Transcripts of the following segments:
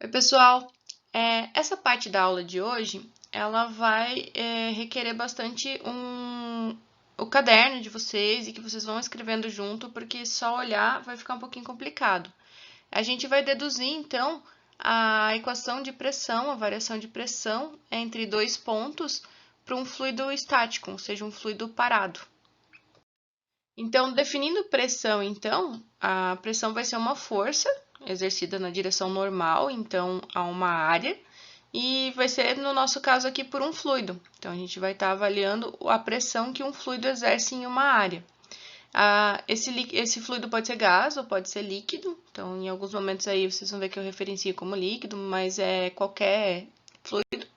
Oi, pessoal! Essa parte da aula de hoje, ela vai requerer bastante o caderno de vocês e que vocês vão escrevendo junto, porque só olhar vai ficar um pouquinho complicado. A gente vai deduzir, então, a equação de pressão, a variação de pressão entre dois pontos para um fluido estático, ou seja, um fluido parado. Então, definindo pressão, a pressão vai ser uma força exercida na direção normal, então, a uma área, e vai ser, no nosso caso aqui, por um fluido. Então, a gente vai estar avaliando a pressão que um fluido exerce em uma área. Esse fluido pode ser gás ou pode ser líquido, então, em alguns momentos aí vocês vão ver que eu referencio como líquido, mas é qualquer fluido.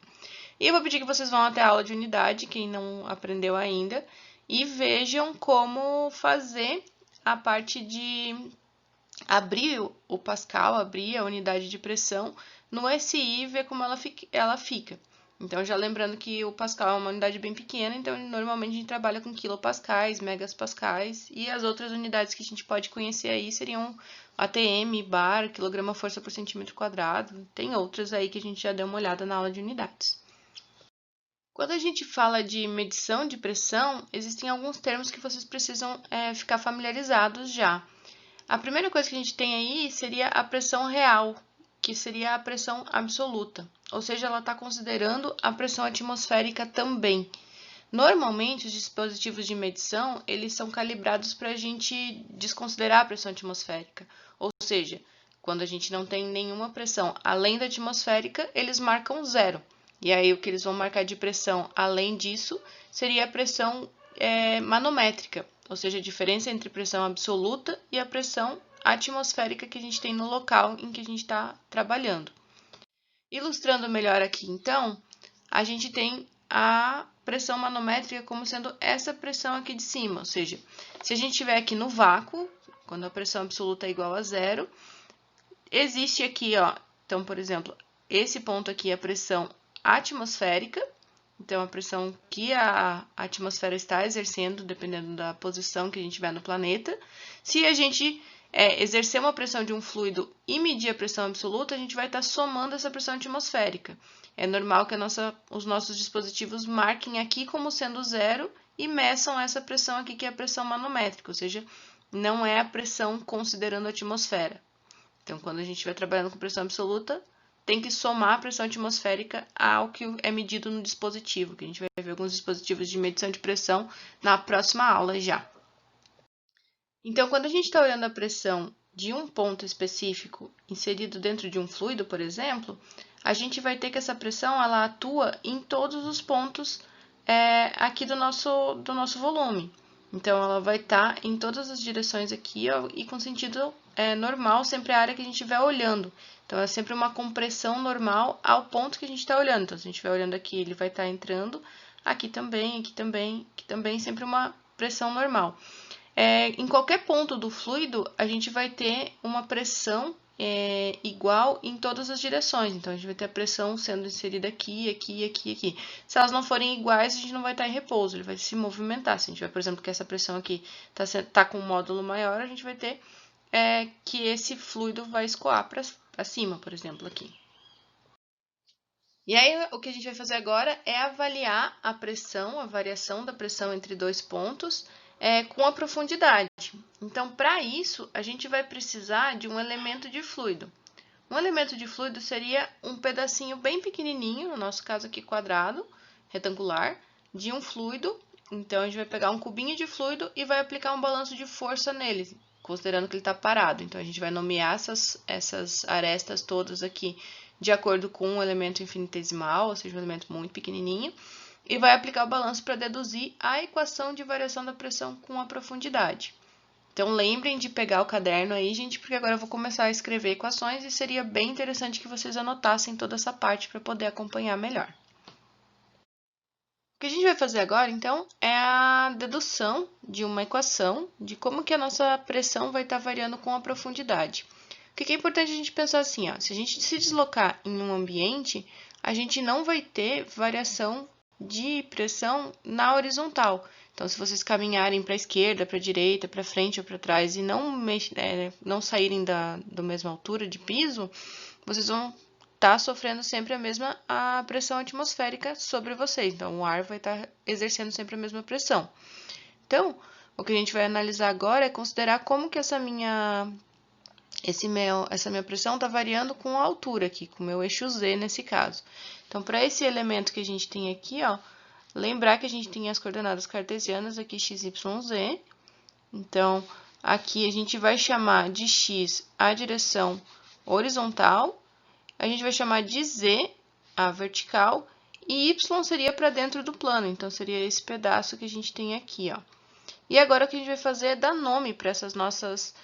E eu vou pedir que vocês vão até a aula de unidade, quem não aprendeu ainda, e vejam como fazer a parte de abrir o Pascal, abrir a unidade de pressão no SI e ver como ela fica. Então, já lembrando que o Pascal é uma unidade bem pequena, então normalmente a gente trabalha com quilopascais, megapascais, e as outras unidades que a gente pode conhecer aí seriam ATM, bar, quilograma força por centímetro quadrado, tem outras aí que a gente já deu uma olhada na aula de unidades. Quando a gente fala de medição de pressão, existem alguns termos que vocês precisam ficar familiarizados já. A primeira coisa que a gente tem aí seria a pressão real, que seria a pressão absoluta, ou seja, ela está considerando a pressão atmosférica também. Normalmente, os dispositivos de medição, eles são calibrados para a gente desconsiderar a pressão atmosférica, ou seja, quando a gente não tem nenhuma pressão além da atmosférica, eles marcam zero. E aí, o que eles vão marcar de pressão além disso seria a pressão manométrica, ou seja, a diferença entre pressão absoluta e a pressão atmosférica que a gente tem no local em que a gente está trabalhando. Ilustrando melhor aqui, então, a gente tem a pressão manométrica como sendo essa pressão aqui de cima, ou seja, se a gente estiver aqui no vácuo, quando a pressão absoluta é igual a zero, existe aqui, ó, então, por exemplo, esse ponto aqui é a pressão atmosférica, então a pressão que a atmosfera está exercendo, dependendo da posição que a gente tiver no planeta. Se a gente exercer uma pressão de um fluido e medir a pressão absoluta, a gente vai estar somando essa pressão atmosférica. É normal que os nossos dispositivos marquem aqui como sendo zero e meçam essa pressão aqui, que é a pressão manométrica, ou seja, não é a pressão considerando a atmosfera. Então, quando a gente estiver trabalhando com pressão absoluta, tem que somar a pressão atmosférica ao que é medido no dispositivo, que a gente vai ver alguns dispositivos de medição de pressão na próxima aula já. Então, quando a gente está olhando a pressão de um ponto específico inserido dentro de um fluido, por exemplo, a gente vai ter que essa pressão ela atua em todos os pontos aqui do nosso volume. Então, ela vai estar em todas as direções aqui, ó, e com sentido normal, sempre a área que a gente estiver olhando. Então, é sempre uma compressão normal ao ponto que a gente está olhando. Então, se a gente estiver olhando aqui, ele vai estar entrando, aqui também, aqui também, aqui também, sempre uma pressão normal. Em qualquer ponto do fluido, a gente vai ter uma pressão igual em todas as direções. Então, a gente vai ter a pressão sendo inserida aqui, aqui, aqui, aqui. Se elas não forem iguais, a gente não vai estar em repouso, ele vai se movimentar. Se a gente tiver, por exemplo, que essa pressão aqui está com um módulo maior, a gente vai ter que esse fluido vai escoar para cima, por exemplo, aqui. E aí, o que a gente vai fazer agora é avaliar a pressão, a variação da pressão entre dois pontos, com a profundidade. Então, para isso, a gente vai precisar de um elemento de fluido. Um elemento de fluido seria um pedacinho bem pequenininho, no nosso caso aqui quadrado, retangular, de um fluido. Então, a gente vai pegar um cubinho de fluido e vai aplicar um balanço de força nele, considerando que ele está parado. Então, a gente vai nomear essas arestas todas aqui de acordo com um elemento infinitesimal, ou seja, um elemento muito pequenininho, e vai aplicar o balanço para deduzir a equação de variação da pressão com a profundidade. Então, lembrem de pegar o caderno aí, gente, porque agora eu vou começar a escrever equações e seria bem interessante que vocês anotassem toda essa parte para poder acompanhar melhor. O que a gente vai fazer agora, então, é a dedução de uma equação de como que a nossa pressão vai estar variando com a profundidade. O que é importante a gente pensar assim, ó, se a gente se deslocar em um ambiente, a gente não vai ter variação de pressão na horizontal. Então, se vocês caminharem para a esquerda, para a direita, para frente ou para trás e não saírem da mesma altura de piso, vocês vão está sofrendo sempre a pressão atmosférica sobre vocês. Então, o ar vai estar exercendo sempre a mesma pressão. Então, o que a gente vai analisar agora é considerar como que essa minha pressão está variando com a altura aqui, com o meu eixo Z nesse caso. Então, para esse elemento que a gente tem aqui, ó, lembrar que a gente tem as coordenadas cartesianas aqui, x, y, z. Então, aqui a gente vai chamar de x a direção horizontal, a gente vai chamar de z a vertical, e y seria para dentro do plano, então seria esse pedaço que a gente tem aqui, ó. E agora o que a gente vai fazer é dar nome para essas nossas,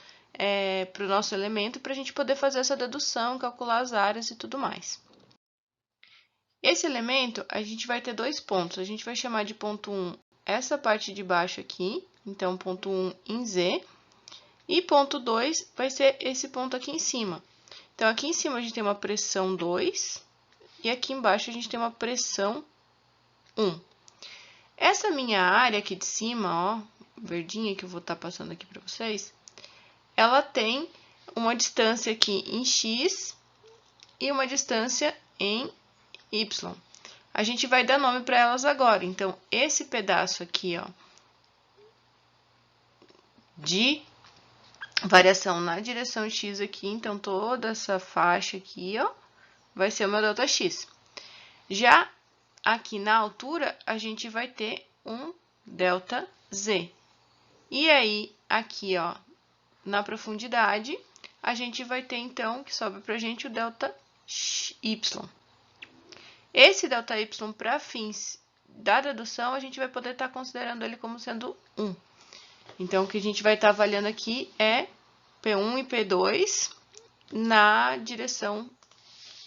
para o nosso elemento, para a gente poder fazer essa dedução, calcular as áreas e tudo mais. Esse elemento, a gente vai ter dois pontos. A gente vai chamar de ponto 1 essa parte de baixo aqui, então ponto 1 em Z, e ponto 2 vai ser esse ponto aqui em cima. Então, aqui em cima a gente tem uma pressão 2, e aqui embaixo a gente tem uma pressão 1. Essa minha área aqui de cima, ó, verdinha que eu vou estar passando aqui para vocês, ela tem uma distância aqui em X e uma distância em Y. A gente vai dar nome para elas agora. Então, esse pedaço aqui, ó, de variação na direção X aqui, então toda essa faixa aqui, ó, vai ser o meu ΔX. Já aqui na altura, a gente vai ter um ΔZ. E aí, aqui, ó, na profundidade, a gente vai ter, então, que sobra pra gente o ΔY. Esse ΔY, para fins da dedução, a gente vai poder estar considerando ele como sendo 1. Então, o que a gente vai estar avaliando aqui é P1 e P2 na direção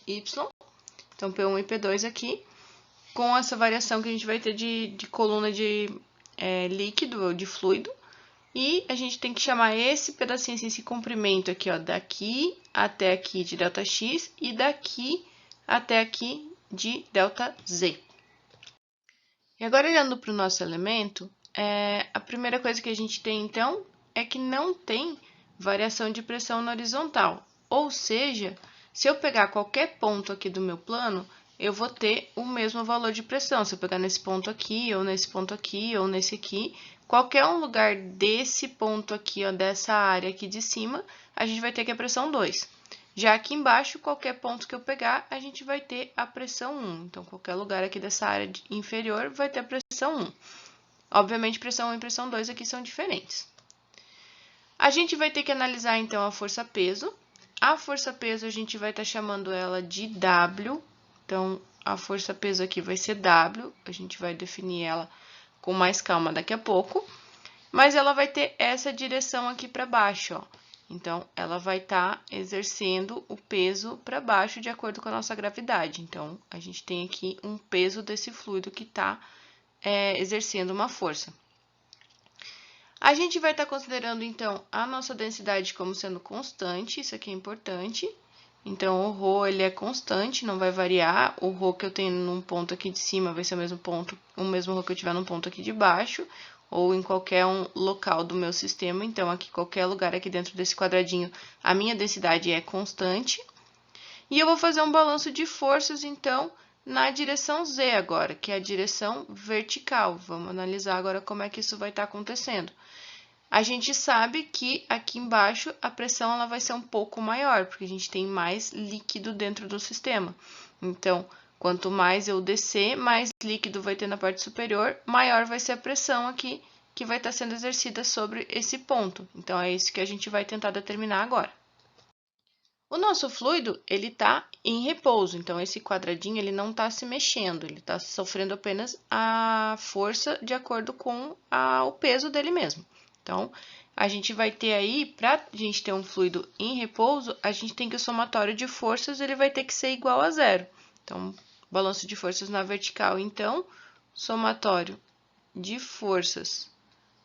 Y. Então, P1 e P2 aqui, com essa variação que a gente vai ter de coluna de líquido ou de fluido. E a gente tem que chamar esse pedacinho, esse comprimento aqui, ó, daqui até aqui de ΔX e daqui até aqui de ΔZ. E agora, olhando para o nosso elemento, a primeira coisa que a gente tem, então, é que não tem variação de pressão na horizontal. Ou seja, se eu pegar qualquer ponto aqui do meu plano, eu vou ter o mesmo valor de pressão. Se eu pegar nesse ponto aqui, ou nesse ponto aqui, ou nesse aqui, qualquer um lugar desse ponto aqui, ó, dessa área aqui de cima, a gente vai ter que a pressão 2. Já aqui embaixo, qualquer ponto que eu pegar, a gente vai ter a pressão 1. Então, qualquer lugar aqui dessa área inferior vai ter a pressão 1. Obviamente, pressão 1 e pressão 2 aqui são diferentes. A gente vai ter que analisar, então, a força-peso. A força-peso, a gente vai estar chamando ela de W. Então, a força-peso aqui vai ser W. A gente vai definir ela com mais calma daqui a pouco. Mas ela vai ter essa direção aqui para baixo, ó. Então, ela vai estar exercendo o peso para baixo de acordo com a nossa gravidade. Então, a gente tem aqui um peso desse fluido que está exercendo uma força. A gente vai estar considerando, então, a nossa densidade como sendo constante. Isso aqui é importante. Então, o ρ, ele é constante, não vai variar. O ρ que eu tenho num ponto aqui de cima vai ser o mesmo ρ que eu tiver num ponto aqui de baixo, ou em qualquer local do meu sistema. Então, aqui, qualquer lugar aqui dentro desse quadradinho, a minha densidade é constante. E eu vou fazer um balanço de forças, então, na direção Z agora, que é a direção vertical. Vamos analisar agora como é que isso vai estar acontecendo. A gente sabe que aqui embaixo a pressão ela vai ser um pouco maior, porque a gente tem mais líquido dentro do sistema. Então, quanto mais eu descer, mais líquido vai ter na parte superior, maior vai ser a pressão aqui que vai estar sendo exercida sobre esse ponto. Então, é isso que a gente vai tentar determinar agora. O nosso fluido, ele está em repouso, então esse quadradinho ele não está se mexendo, ele está sofrendo apenas a força de acordo com o peso dele mesmo. Então, a gente vai ter aí, para a gente ter um fluido em repouso, a gente tem que o somatório de forças ele vai ter que ser igual a zero. Então, balanço de forças na vertical, então, somatório de forças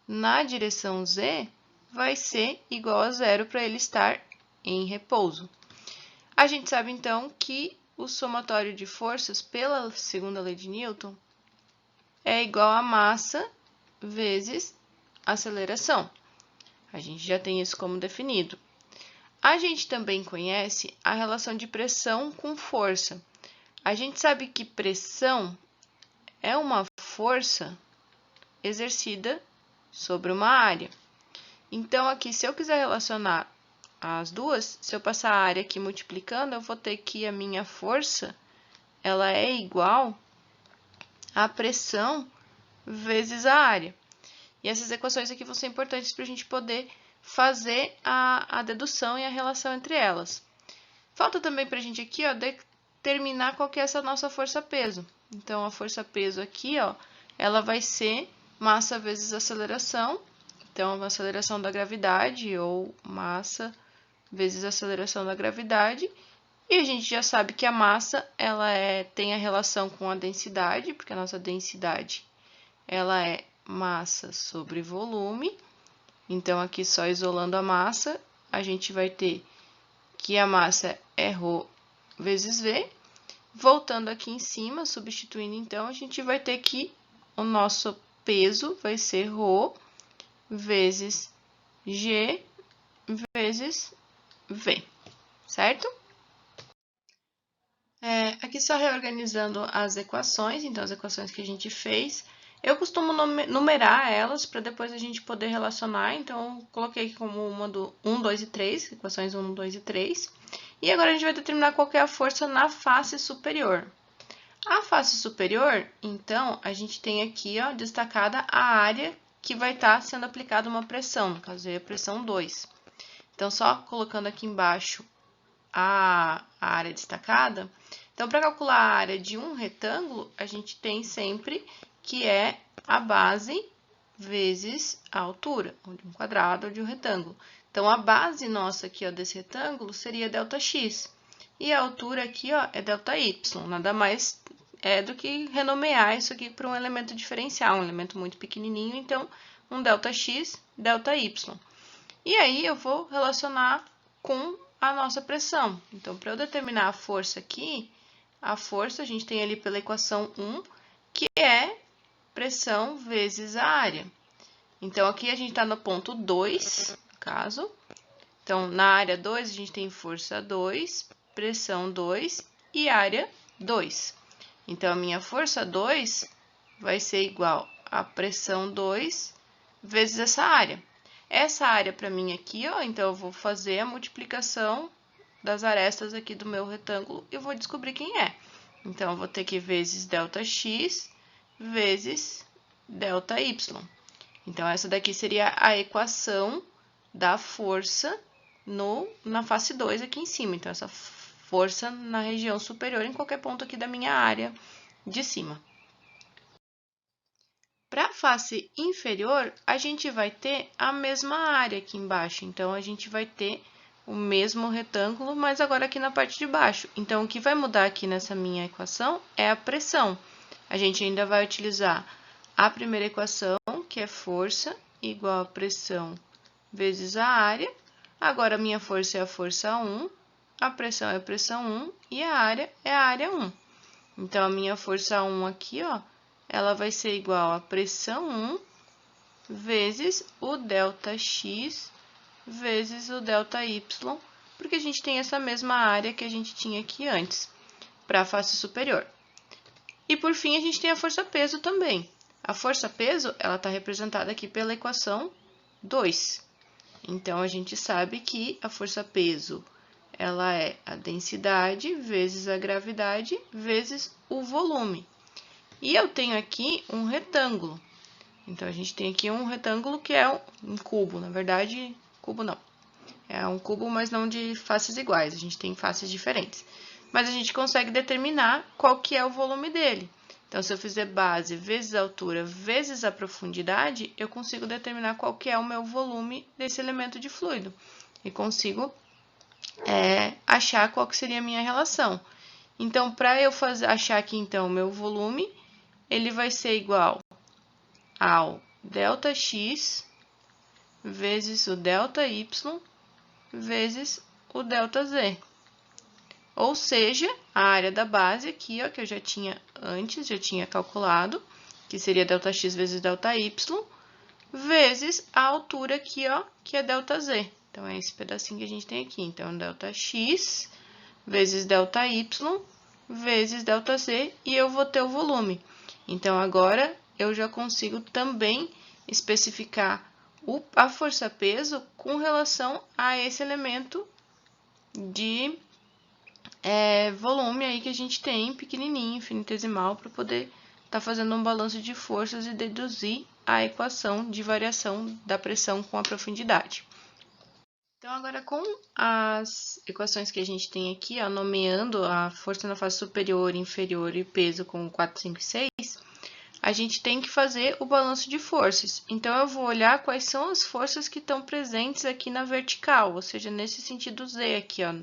na direção Z vai ser igual a zero para ele estar em repouso. A gente sabe, então, que o somatório de forças, pela segunda lei de Newton, é igual a massa vezes aceleração. A gente já tem isso como definido. A gente também conhece a relação de pressão com força. A gente sabe que pressão é uma força exercida sobre uma área. Então, aqui, se eu quiser relacionar as duas, se eu passar a área aqui multiplicando, eu vou ter que a minha força, ela é igual à pressão vezes a área. E essas equações aqui vão ser importantes para a gente poder fazer a dedução e a relação entre elas. Falta também para a gente aqui, ó, determinar qual que é essa nossa força-peso. Então, a força-peso aqui, ó, ela vai ser massa vezes aceleração. Então, a aceleração da gravidade, ou massa vezes aceleração da gravidade. E a gente já sabe que a massa, ela tem a relação com a densidade, porque a nossa densidade, ela é massa sobre volume. Então, aqui só isolando a massa, a gente vai ter que a massa é ρ vezes V. Voltando aqui em cima, substituindo, então, a gente vai ter que o nosso peso vai ser ρ vezes G vezes V, certo? Aqui só reorganizando as equações, então, as equações que a gente fez. Eu costumo numerar elas para depois a gente poder relacionar, então, coloquei aqui como uma do 1, 2 e 3, equações 1, 2 e 3. E agora a gente vai determinar qual que é a força na face superior. A face superior, então, a gente tem aqui, ó, destacada a área que vai estar sendo aplicada uma pressão, no caso, é a pressão 2. Então, só colocando aqui embaixo a área destacada. Então, para calcular a área de um retângulo, a gente tem sempre que é a base vezes a altura, de um quadrado ou de um retângulo. Então, a base nossa aqui, ó, desse retângulo seria ΔX. E a altura aqui, ó, é ΔY. Nada mais é do que renomear isso aqui para um elemento diferencial, um elemento muito pequenininho. Então, um ΔX, ΔY. E aí, eu vou relacionar com a nossa pressão. Então, para eu determinar a força aqui, a força a gente tem ali pela equação 1, que é pressão vezes a área. Então, aqui a gente está no ponto 2, no caso. Então, na área 2, a gente tem força 2, pressão 2 e área 2. Então, a minha força 2 vai ser igual a pressão 2 vezes essa área. Essa área para mim aqui, ó, então eu vou fazer a multiplicação das arestas aqui do meu retângulo e vou descobrir quem é. Então, eu vou ter que vezes ΔX vezes ΔY. Então, essa daqui seria a equação da força na face 2 aqui em cima. Então, essa força na região superior em qualquer ponto aqui da minha área de cima. Para a face inferior, a gente vai ter a mesma área aqui embaixo. Então, a gente vai ter o mesmo retângulo, mas agora aqui na parte de baixo. Então, o que vai mudar aqui nessa minha equação é a pressão. A gente ainda vai utilizar a primeira equação, que é força igual a pressão vezes a área. Agora, a minha força é a força 1, a pressão é a pressão 1 e a área é a área 1. Então, a minha força 1 aqui, ó, ela vai ser igual a pressão 1 vezes o ΔX vezes o ΔY, porque a gente tem essa mesma área que a gente tinha aqui antes, para a face superior. E, por fim, a gente tem a força-peso também. A força-peso, ela está representada aqui pela equação 2. Então, a gente sabe que a força-peso, ela é a densidade vezes a gravidade vezes o volume. E eu tenho aqui um retângulo. Então, a gente tem aqui um retângulo que é um cubo. Na verdade, cubo não. É um cubo, mas não de faces iguais. A gente tem faces diferentes. Mas a gente consegue determinar qual que é o volume dele. Então, se eu fizer base vezes a altura vezes a profundidade, eu consigo determinar qual que é o meu volume desse elemento de fluido. E consigo achar qual que seria a minha relação. Então, para eu achar aqui, então, o meu volume, ele vai ser igual ao ΔX vezes o ΔY vezes o ΔZ. Ou seja, a área da base aqui, ó, que eu já tinha antes, já tinha calculado, que seria ΔX vezes ΔY, vezes a altura aqui, ó, que é ΔZ. Então, é esse pedacinho que a gente tem aqui. Então, ΔX vezes ΔY vezes ΔZ e eu vou ter o volume. Então, agora eu já consigo também especificar a força-peso com relação a esse elemento de volume aí que a gente tem, pequenininho, infinitesimal, para poder estar fazendo um balanço de forças e deduzir a equação de variação da pressão com a profundidade. Então, agora com as equações que a gente tem aqui, ó, nomeando a força na face superior, inferior e peso com 4, 5 e 6, a gente tem que fazer o balanço de forças. Então, eu vou olhar quais são as forças que estão presentes aqui na vertical, ou seja, nesse sentido Z aqui, ó,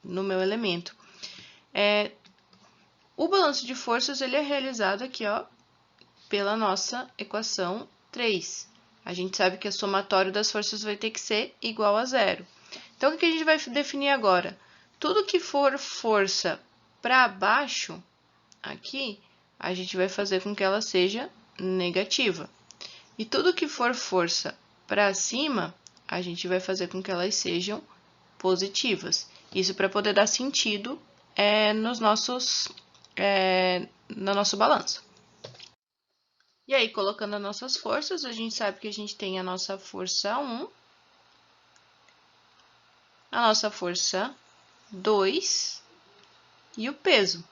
no meu elemento. O balanço de forças ele é realizado aqui, ó, pela nossa equação 3. A gente sabe que o somatório das forças vai ter que ser igual a zero. Então, o que a gente vai definir agora? Tudo que for força para baixo, aqui, a gente vai fazer com que ela seja negativa. E tudo que for força para cima, a gente vai fazer com que elas sejam positivas. Isso para poder dar sentido no nosso balanço. E aí, colocando as nossas forças, a gente sabe que a gente tem a nossa força 1, a nossa força 2 e o peso.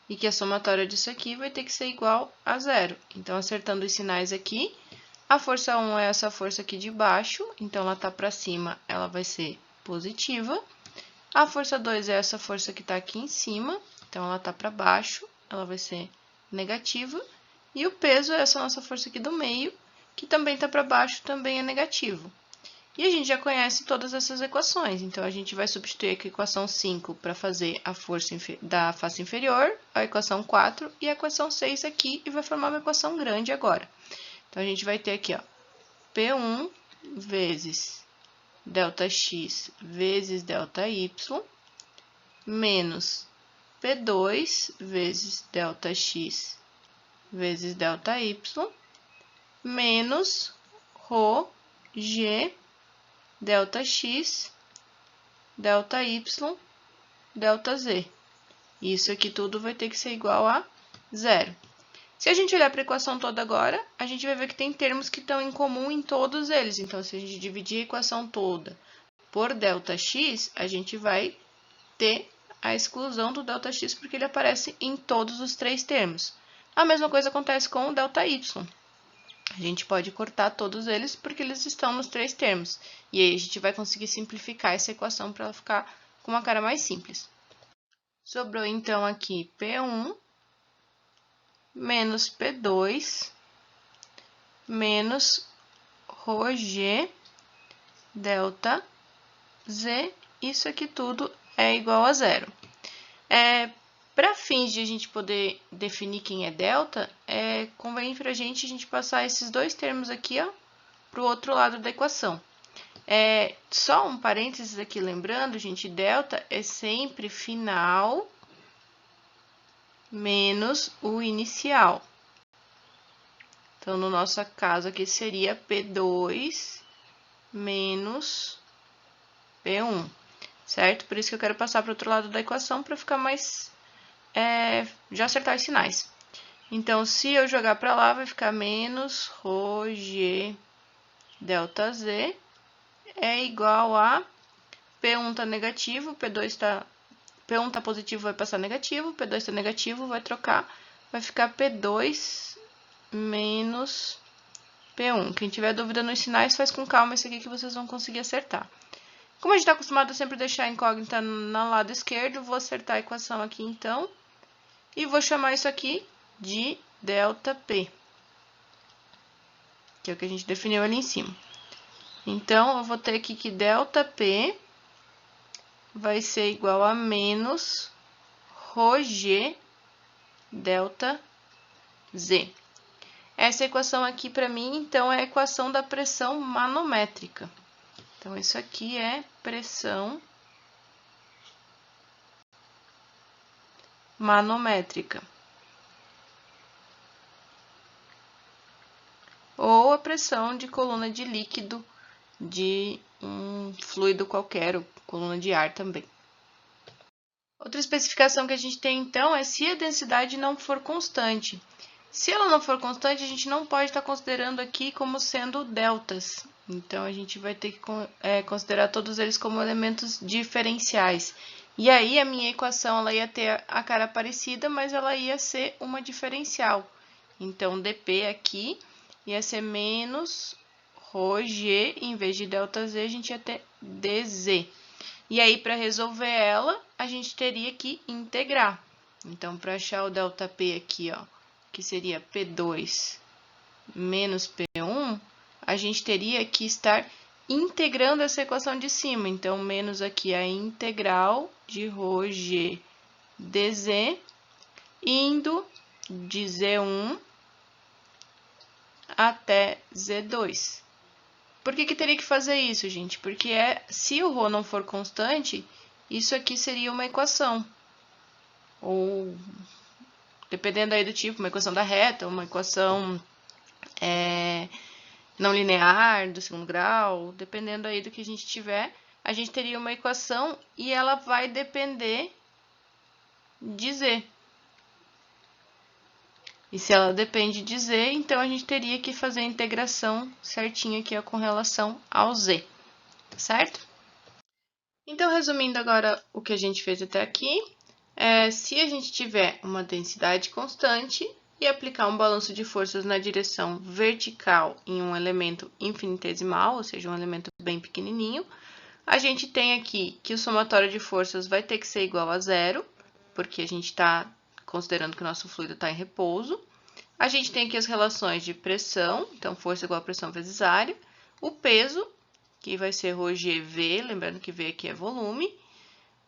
E que a somatória disso aqui vai ter que ser igual a zero. Então, acertando os sinais aqui, a força 1 é essa força aqui de baixo, então ela está para cima, ela vai ser positiva. A força 2 é essa força que está aqui em cima, então ela está para baixo, ela vai ser negativa. E o peso é essa nossa força aqui do meio, que também está para baixo, também é negativo. E a gente já conhece todas essas equações, então a gente vai substituir aqui a equação 5 para fazer a força da face inferior, a equação 4 e a equação 6 aqui, e vai formar uma equação grande agora. Então, a gente vai ter aqui, ó, P1 vezes ΔX vezes ΔY, menos P2 vezes ΔX vezes ΔY, menos ρg ΔX, ΔY, ΔZ. Isso aqui tudo vai ter que ser igual a zero. Se a gente olhar para a equação toda agora, a gente vai ver que tem termos que estão em comum em todos eles. Então, se a gente dividir a equação toda por ΔX, a gente vai ter a exclusão do ΔX, porque ele aparece em todos os três termos. A mesma coisa acontece com o ΔY. A gente pode cortar todos eles, porque eles estão nos três termos. E aí, a gente vai conseguir simplificar essa equação para ela ficar com uma cara mais simples. Sobrou, então, aqui P1 menos P2 menos ρg delta Z, isso aqui tudo é igual a zero. Para fins de a gente poder definir quem é delta, convém para a gente passar esses dois termos aqui para o outro lado da equação. Só um parênteses aqui, lembrando, gente, delta é sempre final menos o inicial. Então, no nosso caso aqui seria P2 menos P1, certo? Por isso que eu quero passar para o outro lado da equação para ficar mais... já acertar os sinais. Então, se eu jogar para lá, vai ficar menos ρg delta Z é igual a P1 está negativo, P1 está positivo, vai passar negativo, P2 está negativo, vai trocar, vai ficar P2 menos P1. Quem tiver dúvida nos sinais, faz com calma esse aqui que vocês vão conseguir acertar. Como a gente está acostumado a sempre deixar a incógnita no lado esquerdo, vou acertar a equação aqui então. E vou chamar isso aqui de ΔP, que é o que a gente definiu ali em cima. Então, eu vou ter aqui que ΔP vai ser igual a menos ρg delta Z. Essa equação aqui, para mim, então, é a equação da pressão manométrica. Então, isso aqui é pressão manométrica. Ou a pressão de coluna de líquido de um fluido qualquer, ou coluna de ar também. Outra especificação que a gente tem, então, é se a densidade não for constante. Se ela não for constante, a gente não pode estar considerando aqui como sendo deltas. Então, a gente vai ter que considerar todos eles como elementos diferenciais. E aí, a minha equação ela ia ter a cara parecida, mas ela ia ser uma diferencial. Então, dp aqui ia ser menos ρg, em vez de ΔZ, a gente ia ter dz. E aí, para resolver ela, a gente teria que integrar. Então, para achar o ΔP aqui, ó, que seria P2 menos P1, a gente teria que estar integrando essa equação de cima. Então, menos aqui a integral de ρg dz, indo de Z1 até Z2. Por que teria que fazer isso, gente? Porque se o ρ não for constante, isso aqui seria uma equação. Ou, dependendo aí do tipo, uma equação da reta, uma equação não linear, do segundo grau, dependendo aí do que a gente tiver, a gente teria uma equação e ela vai depender de Z. E se ela depende de Z, então a gente teria que fazer a integração certinha aqui com relação ao Z, tá certo? Então, resumindo agora o que a gente fez até aqui, se a gente tiver uma densidade constante e aplicar um balanço de forças na direção vertical em um elemento infinitesimal, ou seja, um elemento bem pequenininho, a gente tem aqui que o somatório de forças vai ter que ser igual a zero, porque a gente está considerando que o nosso fluido está em repouso. A gente tem aqui as relações de pressão, então força igual a pressão vezes área, o peso, que vai ser ρgV, lembrando que V aqui é volume.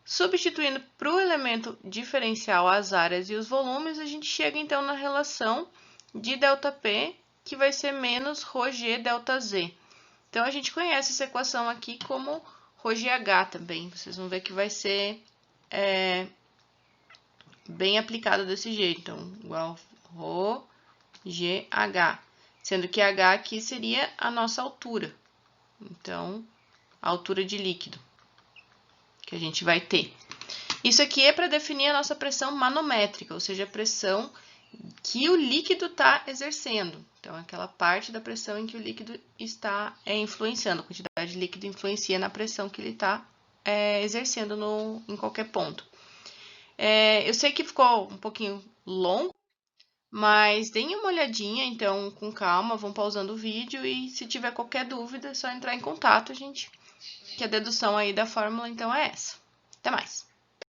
Substituindo para o elemento diferencial as áreas e os volumes, a gente chega então na relação de ΔP, que vai ser menos ρg ΔZ. Então, a gente conhece essa equação aqui como ρgH também. Vocês vão ver que vai ser bem aplicado desse jeito. Então, igual ρgH, sendo que H aqui seria a nossa altura. Então, a altura de líquido que a gente vai ter. Isso aqui é para definir a nossa pressão manométrica, ou seja, a pressão que o líquido está exercendo. Então, aquela parte da pressão em que o líquido está influenciando, a quantidade de líquido influencia na pressão que ele está exercendo em qualquer ponto. Eu sei que ficou um pouquinho longo, mas deem uma olhadinha, então, com calma, vão pausando o vídeo e se tiver qualquer dúvida, é só entrar em contato, gente, que a dedução aí da fórmula, então, é essa. Até mais!